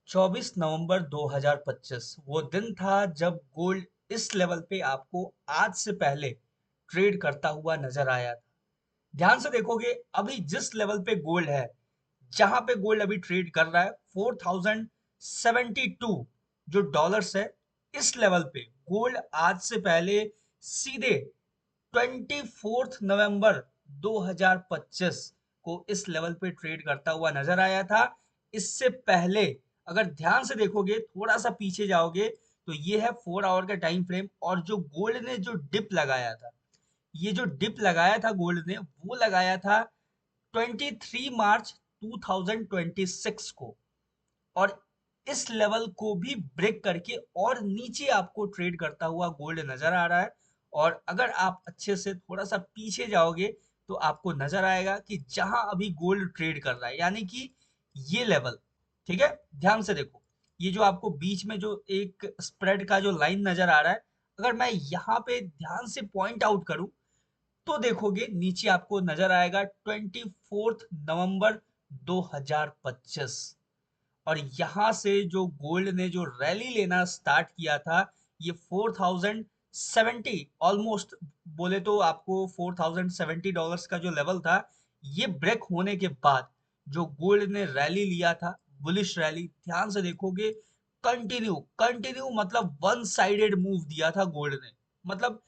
24 नवंबर 2025 वो दिन था जब गोल्ड इस लेवल पे आपको आज से पहले ट्रेड करता हुआ नजर आया था। ध्यान से देखोगे अभी जिस लेवल पे गोल्ड है, जहां पे गोल्ड अभी ट्रेड कर रहा है 4072 जो डॉलर्स है, इस लेवल पे गोल्ड आज से पहले सीधे 24 नवंबर 2025 को इस लेवल पे ट्रेड करता हुआ नजर आया था। इससे पहले अगर ध्यान से देखोगे, थोड़ा सा पीछे जाओगे, तो ये है 4 आवर का टाइम फ्रेम, और जो गोल्ड ने जो डिप लगाया था, ये जो डिप लगाया था गोल्ड ने, वो लगाया था 23 मार्च 2026 को। और इस लेवल को भी ब्रेक करके और नीचे आपको ट्रेड करता हुआ गोल्ड नजर आ रहा है। और अगर आप अच्छे से थोड़ा सा पीछे जाओगे, तो आपको नजर आएगा कि जहां अभी गोल्ड ट्रेड कर रहा है, यानी कि ये लेवल, ठीक है, ध्यान से देखो, ये जो आपको बीच में जो एक स्प्रेड का जो लाइन नजर आ रहा है, अगर मैं यहाँ पे ध्यान से पॉइंट आउट करूं, तो देखोगे नीचे आपको नजर आएगा 24 नवंबर 2025। और यहाँ से जो गोल्ड ने जो रैली लेना स्टार्ट किया था, ये 4070 ऑलमोस्ट, बोले तो आपको $4070 का जो लेवल था, ये ब्रेक होने के बाद जो गोल्ड ने रैली लिया था, बुलिश रैली, ध्यान से देखोगे, कंटिन्यू कंटिन्यू मतलब वन साइडेड मूव दिया था गोल्ड ने। मतलब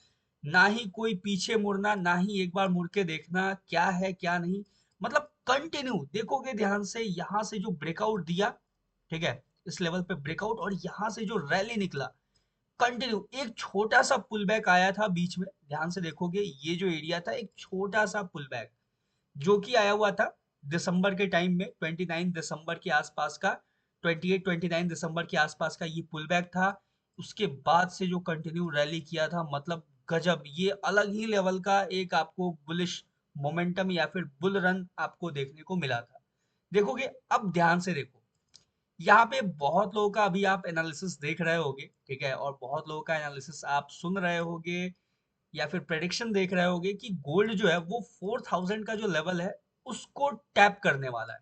ना ही कोई पीछे मुड़ना, ना ही एक बार मुड़ के देखना क्या है क्या नहीं, मतलब कंटिन्यू देखोगे ध्यान से, यहाँ से जो ब्रेकआउट दिया, ठीक है, इस लेवल पे ब्रेकआउट, और यहाँ से जो रैली निकला कंटिन्यू, एक छोटा सा पुल बैक आया था बीच में, ध्यान से देखोगे ये जो एरिया था, एक छोटा सा पुल बैक जो कि आया हुआ था दिसंबर के टाइम में, 29 दिसंबर के आसपास का, 28 29 दिसंबर के आसपास का ये पुल बैक था। उसके बाद से जो कंटिन्यू रैली किया था, मतलब गजब, ये अलग ही लेवल का एक आपको बुलिश मोमेंटम या फिर बुल रन आपको देखने को मिला था। देखोगे, अब ध्यान से देखो, यहाँ पे बहुत लोगों का अभी आप एनालिसिस देख रहे होगे, ठीक है, और बहुत लोगों का एनालिसिस आप सुन रहे होगे या फिर प्रेडिक्शन देख रहे होगे कि गोल्ड जो है वो 4000 का जो लेवल है, उसको टैप करने वाला है।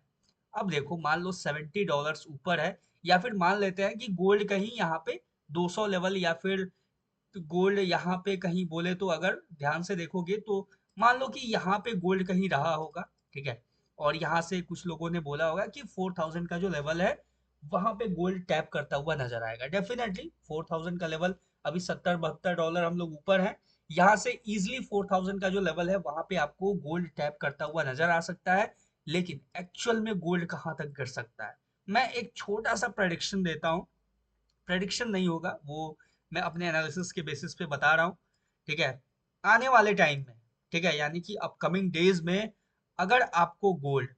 अब देखो, मान लो $70 ऊपर है, या फिर मान लेते हैं कि गोल्ड कहीं यहाँ पे 200 लेवल, या फिर गोल्ड यहाँ पे कहीं, बोले तो अगर ध्यान से देखोगे तो मान लो कि यहाँ पे गोल्ड कहीं रहा होगा, ठीक है, और यहाँ से कुछ लोगों ने बोला होगा कि 4000 का जो लेवल है, वहां पे गोल्ड टैप करता हुआ नजर आएगा। डेफिनेटली 4000 का लेवल, अभी $70-72 हम लोग ऊपर हैं, यहाँ से इजिली 4000 का जो लेवल है, वहां पे आपको गोल्ड टैप करता हुआ नजर आ सकता है। लेकिन एक्चुअल में गोल्ड कहाँ तक गिर सकता है, मैं एक छोटा सा प्रेडिक्शन देता हूँ। प्रेडिक्शन नहीं होगा वो, मैं अपने एनालिसिस के बेसिस पे बता रहा हूँ, ठीक है। आने वाले टाइम में, ठीक है, यानी कि अपकमिंग डेज में, अगर आपको गोल्ड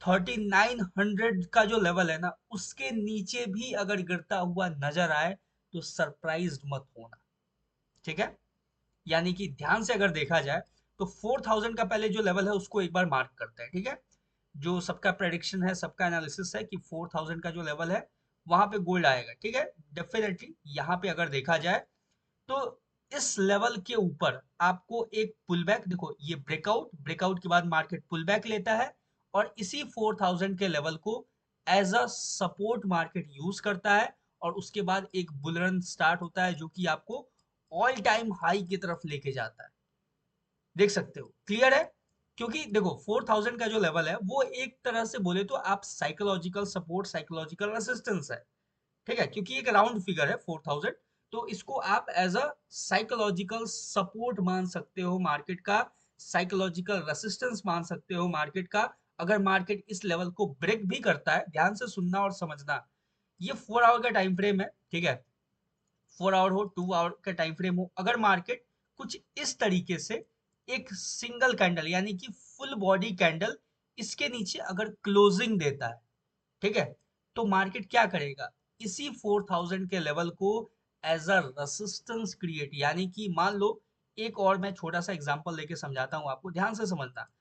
3900 का जो लेवल है ना, उसके नीचे भी अगर गिरता हुआ नजर आए, तो सरप्राइज्ड मत होना, ठीक है। यानी कि ध्यान से अगर देखा जाए, तो 4000 का पहले जो लेवल है उसको एक बार मार्क करते हैं, ठीक है। जो सबका प्रेडिक्शन है, सबका एनालिसिस है कि 4000 का जो लेवल है, वहां पे गोल्ड आएगा, ठीक है। डेफिनेटली यहाँ पे अगर देखा जाए, तो इस लेवल के ऊपर आपको एक पुल बैक, देखो ये ब्रेकआउट, ब्रेकआउट के बाद मार्केट पुल बैक लेता है, और इसी 4000 के लेवल को as a support market use करता है, और उसके बाद एक बुल रन स्टार्ट होता है, जो कि आपको ऑल टाइम हाई की तरफ लेके जाता है। देख सकते हो, क्लियर है। क्योंकि देखो 4000 का जो लेवल है, वो एक तरह से बोले तो आप साइकोलॉजिकल सपोर्ट, साइकोलॉजिकल असिस्टेंस है, ठीक है, क्योंकि एक राउंड फिगर है 4000। तो इसको आप एज अ साइकोलॉजिकल सपोर्ट मान सकते हो मार्केट का, साइकोलॉजिकल रेसिस्टेंस मान सकते हो मार्केट का। अगर मार्केट इस लेवल को ब्रेक भी करता है, ध्यान से सुनना और समझना, ये 4 आवर का टाइम फ्रेम है, ठीक है, 4 आवर हो, 2 आवर का टाइम फ्रेम हो, अगर मार्केट कुछ इस तरीके से एक सिंगल कैंडल, यानी कि फुल बॉडी कैंडल, इसके नीचे अगर क्लोजिंग देता है, ठीक है, तो मार्केट क्या करेगा, इसी 4000 के लेवल को एज अ रेसिस्टेंस क्रिएट, यानी कि मान लो, एक और मैं छोटा सा एग्जांपल लेके समझाता हूं आपको, ध्यान से समझना।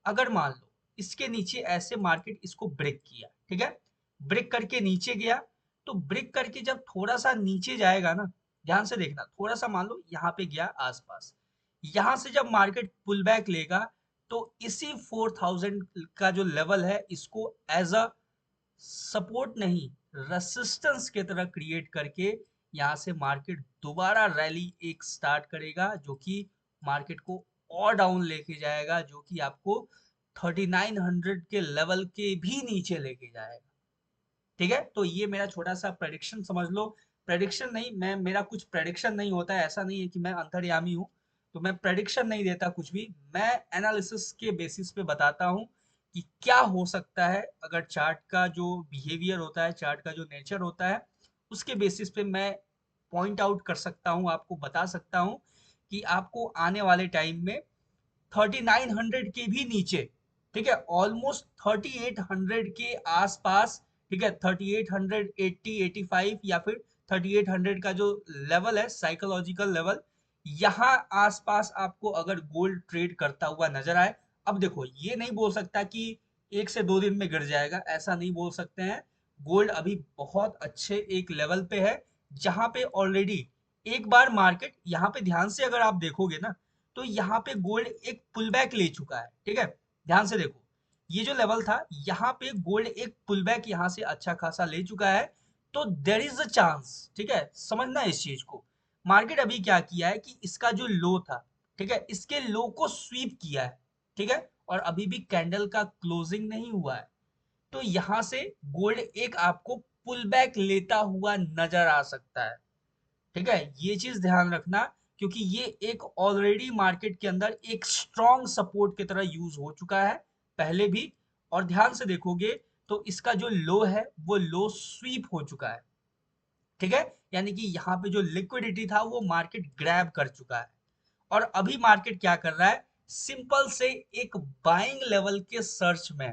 अगर मान लो इसके नीचे ऐसे मार्केट इसको ब्रेक किया, ठीक है, ब्रेक करके नीचे गया, तो ब्रेक करके जब थोड़ा सा नीचे जाएगा ना, ध्यान से देखना, थोड़ा सा मान लो यहाँ पे गया आसपास, यहाँ से जब मार्केट पुल बैक लेगा, तो इसी 4000 का जो लेवल है, इसको एज अ सपोर्ट नहीं, रेसिस्टेंस की तरह क्रिएट करके यहाँ से मार्केट दोबारा रैली एक स्टार्ट करेगा, जो कि मार्केट को और डाउन लेके जाएगा, जो कि आपको 3900 के लेवल के भी नीचे लेके जाएगा। ठीक है, तो ये मेरा छोटा सा प्रेडिक्शन समझ लो। प्रेडिक्शन नहीं, मैं मेरा कुछ प्रेडिक्शन नहीं होता है, ऐसा नहीं है कि मैं अंतर्यामी हूँ, तो मैं प्रेडिक्शन नहीं देता कुछ भी, मैं एनालिसिस के बेसिस पे बताता हूँ कि क्या हो सकता है अगर चार्ट का जो बिहेवियर होता है, चार्ट का जो नेचर होता है, उसके बेसिस पे मैं पॉइंट आउट कर सकता हूँ, आपको बता सकता हूँ कि आपको आने वाले टाइम में 3900 के भी नीचे, ठीक है, ऑलमोस्ट 3800 के आसपास, ठीक है, 3880 85 या फिर 3800 का जो लेवल है, साइकोलॉजिकल लेवल, यहाँ आसपास आपको अगर गोल्ड ट्रेड करता हुआ नजर आए। अब देखो, ये नहीं बोल सकता कि 1 से 2 दिन में गिर जाएगा, ऐसा नहीं बोल सकते हैं। गोल्ड अभी बहुत अच्छे एक लेवल पे है, जहां पे ऑलरेडी एक बार मार्केट, यहाँ पे ध्यान से अगर आप देखोगे ना, तो यहाँ पे गोल्ड एक पुल बैक ले चुका है। ठीक है, ध्यान से देखो, ये जो लेवल था, यहाँ पे गोल्ड एक पुल बैक यहाँ से अच्छा खासा ले चुका है। तो देर इज अ चांस, ठीक है, समझना इस चीज को। मार्केट अभी क्या किया है कि इसका जो लो था, ठीक है, इसके लो को स्वीप किया है, ठीक है, और अभी भी कैंडल का क्लोजिंग नहीं हुआ है। तो यहां से गोल्ड एक आपको पुल बैक लेता हुआ नजर आ सकता है। ठीक है, ये चीज ध्यान रखना, क्योंकि ये एक ऑलरेडी मार्केट के अंदर एक स्ट्रॉन्ग सपोर्ट की तरह यूज हो चुका है पहले भी। और ध्यान से देखोगे तो इसका जो लो है वो लो स्वीप हो चुका है। ठीक है, यानी कि यहाँ पे जो लिक्विडिटी था वो मार्केट ग्रैब कर चुका है। और अभी मार्केट क्या कर रहा है, सिंपल से एक बाइंग लेवल के सर्च में है।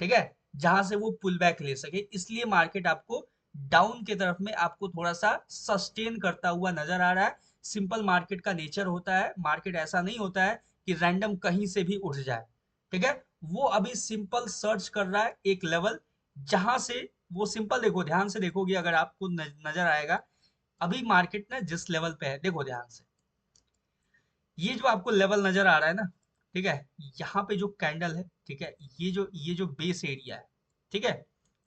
ठीक है, जहां से वो पुल बैक ले सके, इसलिए मार्केट आपको डाउन की तरफ में आपको थोड़ा सा सस्टेन करता हुआ नजर आ रहा है। सिंपल मार्केट का नेचर होता है, मार्केट ऐसा नहीं होता है कि रैंडम कहीं से भी उठ जाए। ठीक है, वो अभी सिंपल सर्च कर रहा है एक लेवल, जहां से वो सिंपल, देखो ध्यान से देखोगे अगर आपको नजर आएगा, अभी मार्केट ना जिस लेवल पे है, देखो ध्यान से, ये जो आपको लेवल नजर आ रहा है ना, ठीक है, यहाँ पे जो कैंडल है, ठीक है, ये जो बेस एरिया है, ठीक है,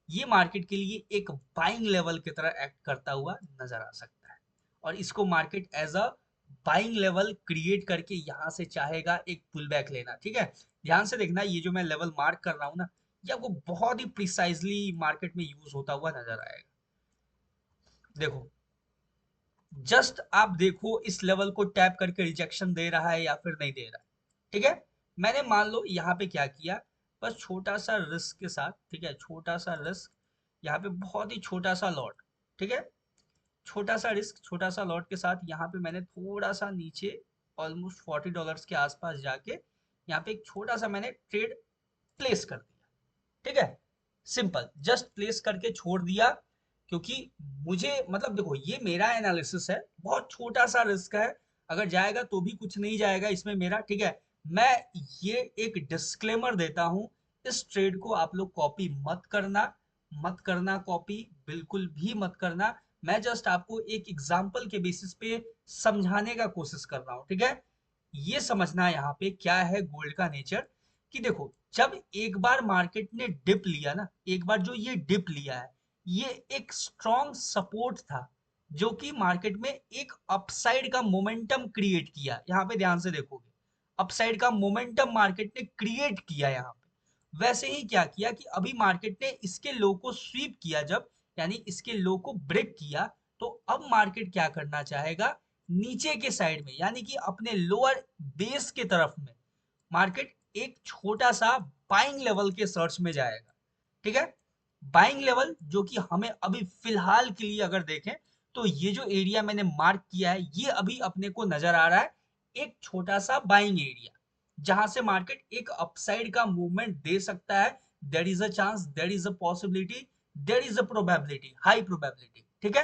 ये मार्केट के लिए एक बाइंग लेवल की तरह एक्ट करता हुआ नजर आ सकता है। और इसको market as a buying level create करके यहाँ से चाहेगा एक पुल बैक लेना। ठीक है, ध्यान से देखना, ये जो मैं लेवल मार्क कर रहा हूँ ना, ये आपको बहुत ही प्रिसाइजली मार्केट में यूज होता हुआ नजर आएगा। देखो, जस्ट आप देखो इस लेवल को टैप करके रिजेक्शन दे रहा है या फिर नहीं दे रहा है। ठीक है, मैंने मान लो यहाँ पे क्या किया, बस छोटा सा रिस्क के साथ, ठीक है, छोटा सा रिस्क, यहाँ पे बहुत ही छोटा सा लॉट, ठीक है, छोटा सा रिस्क छोटा सा लॉट के साथ यहाँ पे मैंने थोड़ा सा नीचे ऑलमोस्ट $40 के आसपास जाके यहाँ पे एक छोटा सा मैंने ट्रेड प्लेस कर दिया। ठीक है, सिंपल जस्ट प्लेस करके छोड़ दिया, क्योंकि मुझे मतलब देखो, ये मेरा एनालिसिस है, बहुत छोटा सा रिस्क है, अगर जाएगा तो भी कुछ नहीं जाएगा इसमें मेरा। ठीक है, मैं ये एक डिस्क्लेमर देता हूं, इस ट्रेड को आप लोग कॉपी मत करना, मत करना कॉपी, बिल्कुल भी मत करना। मैं जस्ट आपको एक एग्जांपल के बेसिस पे समझाने का कोशिश कर रहा हूँ। ठीक है, ये समझना यहाँ पे क्या है गोल्ड का नेचर, कि देखो, जब एक बार मार्केट ने डिप लिया ना, एक बार जो ये डिप लिया है, ये एक स्ट्रॉन्ग सपोर्ट था, जो कि मार्केट में एक अपसाइड का मोमेंटम क्रिएट किया। यहाँ पे ध्यान से देखोगे, अपसाइड का मोमेंटम मार्केट ने क्रिएट किया यहाँ पे। वैसे ही क्या किया कि अभी मार्केट ने इसके लो को स्वीप किया, जब यानी इसके लो को ब्रेक किया, तो अब मार्केट क्या करना चाहेगा, नीचे के साइड में, यानी कि अपने लोअर बेस के तरफ में मार्केट एक छोटा सा बाइंग लेवल के सर्च में जाएगा। ठीक है, बाइंग लेवल जो कि हमें अभी फिलहाल के लिए अगर देखें, तो ये जो एरिया मैंने मार्क किया है, ये अभी अपने को नजर आ रहा है एक छोटा सा बाइंग एरिया, जहां से मार्केट एक अपसाइड का मूवमेंट दे सकता है। There is a chance, there is a possibility, there is a probability, high probability. ठीक है,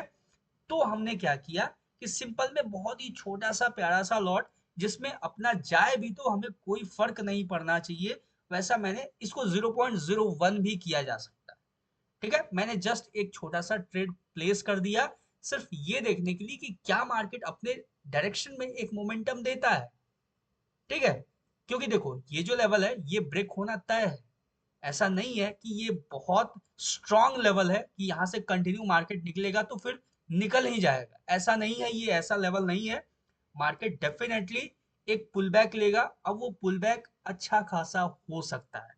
तो हमने क्या किया कि सिंपल में बहुत ही छोटा सा प्यारा सा लॉट, जिसमें अपना जाए भी तो हमें कोई फर्क नहीं पड़ना चाहिए, वैसा मैंने इसको 0.01 भी किया जा सकता है। ठीक है, मैंने जस्ट एक छोटा सा ट्रेड प्लेस कर दिया, सिर्फ ये देखने के लिए कि क्या मार्केट अपने डायरेक्शन में एक मोमेंटम देता है। ठीक है, क्योंकि देखो, ये जो लेवल है ये ब्रेक होना तय है। ऐसा नहीं है कि ये बहुत स्ट्रॉन्ग लेवल है कि यहाँ से कंटिन्यू मार्केट निकलेगा तो फिर निकल ही जाएगा, ऐसा नहीं है, ये ऐसा लेवल नहीं है। मार्केट डेफिनेटली एक पुल बैक लेगा। अब वो पुल बैक अच्छा खासा हो सकता है,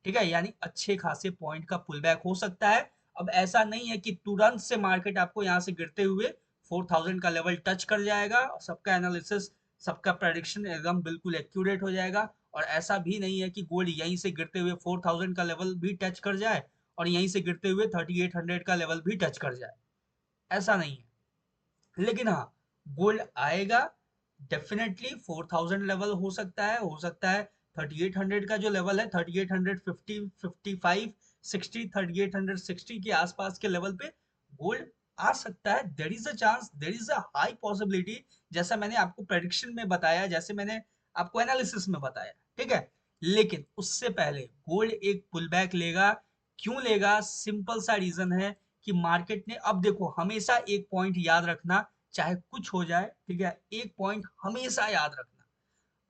ठीक है, यानी अच्छे खासे पॉइंट का पुल बैक हो सकता है। अब ऐसा नहीं है कि तुरंत से मार्केट आपको यहाँ से गिरते हुए 4000 का लेवल टच कर जाएगा, सबका एनालिसिस, सबका प्रेडिक्शन एकदम बिल्कुल एक्यूरेट हो जाएगा। और ऐसा भी नहीं है कि गोल्ड यहीं से गिरते हुए 4000 का लेवल भी टच कर जाए और यहीं से गिरते हुए 3800 का लेवल भी टच कर जाए, ऐसा नहीं है। लेकिन हाँ, गोल्ड आएगा डेफिनेटली, 4000 लेवल हो सकता है 3800 का जो लेवल है 3850, 55, 60, 3860 के आसपास के लेवल पे गोल्ड आ सकता है। There is a chance, there is a high possibility, जैसा मैंने आपको प्रेडिक्शन में बताया, जैसे मैंने आपको एनालिसिस में बताया, ठीक है। लेकिन उससे पहले गोल्ड एक पुल बैक लेगा। क्यों लेगा? सिंपल सा रीजन है कि मार्केट ने, अब देखो हमेशा एक पॉइंट याद रखना, चाहे कुछ हो जाए, ठीक है, एक पॉइंट हमेशा याद रखना,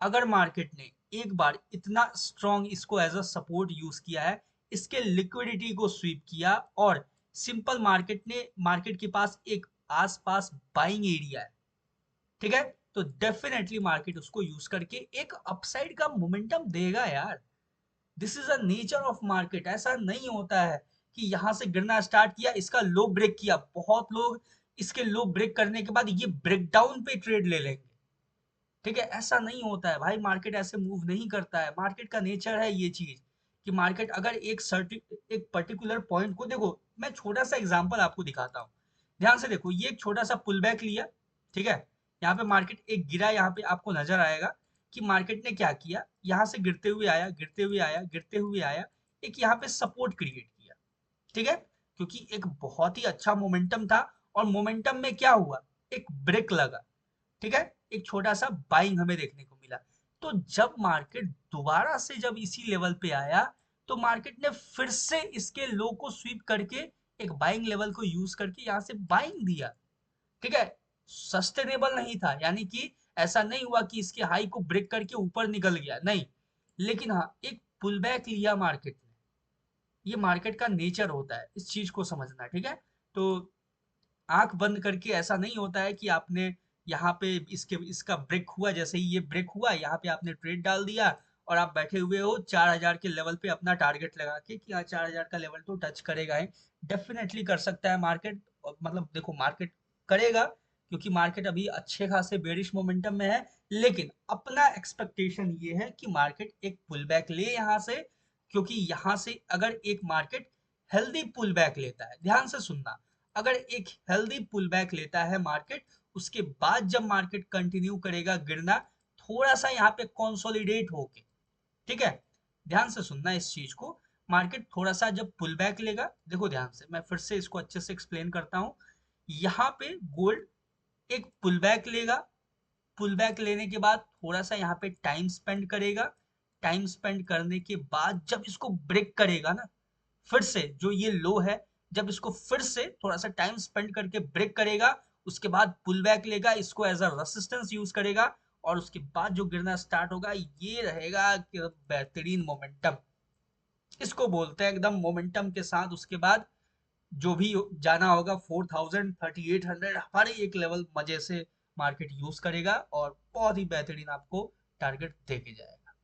अगर मार्केट ने एक बार इतना स्ट्रॉन्ग इसको एज अ सपोर्ट यूज किया है, इसके लिक्विडिटी को स्वीप किया और सिंपल मार्केट के पास एक आसपास बाइंग एरिया है, ठीक है, तो डेफिनेटली मार्केट उसको यूज करके एक अपसाइड का मोमेंटम देगा यार। This is a nature of market. ऐसा नहीं होता है कि यहां से गिरना स्टार्ट किया, इसका लो ब्रेक किया, बहुत लोग इसके लो ब्रेक करने के बाद ये ब्रेकडाउन पे ट्रेड ले लेंगे, ठीक है, ऐसा नहीं होता है भाई, मार्केट ऐसे मूव नहीं करता है। मार्केट का नेचर है ये चीज कि मार्केट अगर एक पर्टिकुलर पॉइंट को, देखो मैं छोटा सा एग्जांपल आपको दिखाता हूँ, ध्यान से देखो, ये एक छोटा सा पुल बैक लिया, ठीक है, यहाँ पे मार्केट एक गिरा, यहाँ पे आपको नजर आएगा कि मार्केट ने क्या किया, यहाँ से गिरते हुए आया, गिरते हुए आया, गिरते हुए आया, एक यहाँ पे सपोर्ट क्रिएट किया, ठीक है, क्योंकि एक बहुत ही अच्छा मोमेंटम था और मोमेंटम में क्या हुआ, एक ब्रेक लगा, ठीक है, एक छोटा सा बाइंग हमें देखने को मिला। तो जब मार्केट दोबारा से जब इसी लेवल पे आया, तो मार्केट ने फिर से इसके लो को स्वीप करके एक बाइंग लेवल को यूज करके यहाँ से बाइंग दिया, ठीक है, सस्टेनेबल नहीं था, यानी कि ऐसा नहीं हुआ कि इसके हाई को ब्रेक करके ऊपर निकल गया, नहीं, लेकिन हाँ एक पुल बैक लिया मार्केट ने। ये मार्केट का नेचर होता है, इस चीज को समझना, ठीक है। तो आंख बंद करके ऐसा नहीं होता है कि आपने यहाँ पे इसका ब्रेक हुआ, जैसे ही ये ब्रेक हुआ यहाँ पे आपने ट्रेड डाल दिया और आप बैठे हुए हो 4000 के लेवल पे अपना टारगेट लगा के कि हाँ 4000 का लेवल तो टच करेगा ही, डेफिनेटली कर सकता है मार्केट। मतलब देखो मार्केट करेगा, क्योंकि मार्केट अभी अच्छे खासे बेरिश मोमेंटम में है, लेकिन अपना एक्सपेक्टेशन ये है कि मार्केट एक पुल बैक ले यहाँ से, क्योंकि यहाँ से अगर एक मार्केट हेल्दी पुल बैक लेता है, ध्यान से सुनना, अगर एक हेल्दी पुल बैक लेता है मार्केट, उसके बाद जब मार्केट कंटिन्यू करेगा गिरना, थोड़ा सा यहाँ पे कंसोलिडेट होके, ठीक है, ध्यान से सुनना इस चीज को, मार्केट थोड़ा सा जब पुल बैक लेगा, देखो ध्यान से, मैं फिर से इसको अच्छे से एक्सप्लेन करता हूँ। यहाँ पे गोल्ड एक पुल बैक लेगा, पुल बैक लेने के बाद थोड़ा सा यहाँ पे टाइम स्पेंड करेगा, टाइम स्पेंड करने के बाद जब इसको ब्रेक करेगा ना, फिर से जो ये लो है, जब इसको फिर से थोड़ा सा टाइम स्पेंड करके ब्रेक करेगा, उसके बाद पुल बैक लेगा, इसको एज अ रेसिस्टेंस यूज करेगा, और उसके बाद जो गिरना स्टार्ट होगा, ये रहेगा कि बेहतरीन मोमेंटम, इसको बोलते हैं एकदम मोमेंटम के साथ। उसके बाद जो भी जाना होगा 4000, 3800, हर एक लेवल मजे से मार्केट यूज करेगा और बहुत ही बेहतरीन आपको टारगेट दे के जाएगा,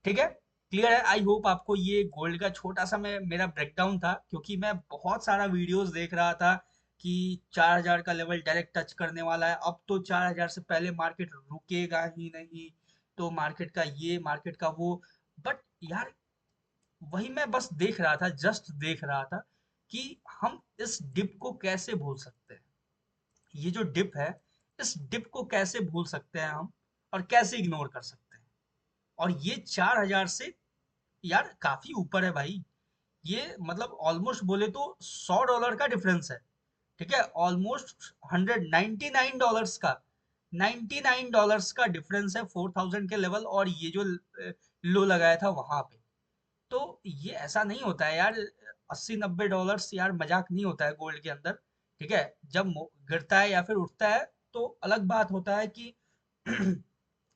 ठीक है, क्लियर है। आई होप आपको ये गोल्ड का छोटा सा मैं मेरा ब्रेकडाउन था, क्योंकि मैं बहुत सारा वीडियोस देख रहा था कि 4000 का लेवल डायरेक्ट टच करने वाला है, अब तो 4000 से पहले मार्केट रुकेगा ही नहीं, तो मार्केट का ये, मार्केट का वो, बट यार वही मैं बस देख रहा था, जस्ट देख रहा था कि हम इस डिप को कैसे भूल सकते हैं, ये जो डिप है, इस डिप को कैसे भूल सकते हैं हम, और कैसे इग्नोर कर सकते हैं। और ये 4000 से यार काफी ऊपर है भाई, ये मतलब ऑलमोस्ट बोले तो $100 का डिफरेंस है, ठीक है, ऑलमोस्ट 199 डॉलर्स का, $99 का डिफरेंस है 4000 के लेवल और ये जो लो लगाया था वहां पे। तो ये ऐसा नहीं होता है यार, 80-90 डॉलर्स यार मजाक नहीं होता है गोल्ड के अंदर, ठीक है, जब गिरता है या फिर उठता है तो अलग बात होता है कि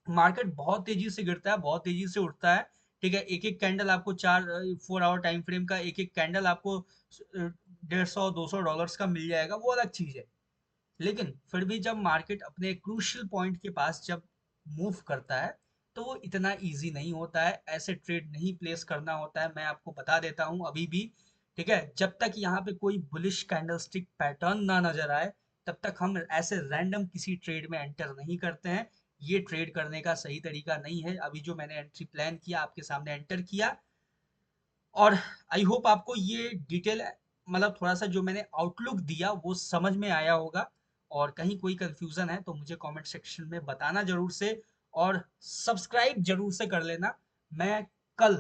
मार्केट बहुत तेजी से गिरता है, बहुत तेजी से उठता है, ठीक है, एक एक कैंडल आपको 4 4 आवर टाइम फ्रेम का एक एक कैंडल आपको 150 200 डॉलर्स का मिल जाएगा, वो अलग चीज है। लेकिन फिर भी जब मार्केट अपने क्रूशियल पॉइंट के पास जब मूव करता है, तो वो इतना इजी नहीं होता है, ऐसे ट्रेड नहीं प्लेस करना होता है, मैं आपको बता देता हूँ अभी भी। ठीक है, जब तक यहाँ पे कोई बुलिश कैंडलस्टिक पैटर्न ना नजर आए, तब तक हम ऐसे रैंडम किसी ट्रेड में एंटर नहीं करते हैं। ये ट्रेड करने का सही तरीका नहीं है। अभी जो मैंने एंट्री प्लान किया आपके सामने एंटर किया, और आई होप आपको ये डिटेल मतलब थोड़ा सा जो मैंने आउटलुक दिया वो समझ में आया होगा। और कहीं कोई कंफ्यूजन है तो मुझे कमेंट सेक्शन में बताना जरूर से, और सब्सक्राइब जरूर से कर लेना। मैं कल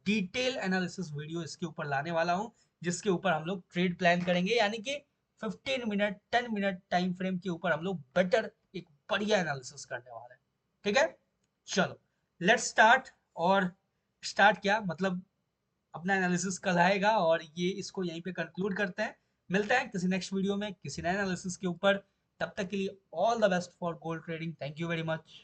डिटेल एनालिसिस वीडियो इसके ऊपर लाने वाला हूँ, जिसके ऊपर हम लोग ट्रेड प्लान करेंगे, यानी कि 15 मिनट 10 मिनट टाइम फ्रेम के ऊपर हम लोग बेटर एक बढ़िया एनालिसिस करने वाले हैं। ठीक है, चलो लेट्स स्टार्ट। और स्टार्ट क्या मतलब, अपना एनालिसिस कल आएगा, और ये इसको यहीं पे कंक्लूड करते हैं। मिलते हैं किसी नेक्स्ट वीडियो में किसी नए एनालिसिस के ऊपर। तब तक के लिए all the best for gold trading. Thank you very much.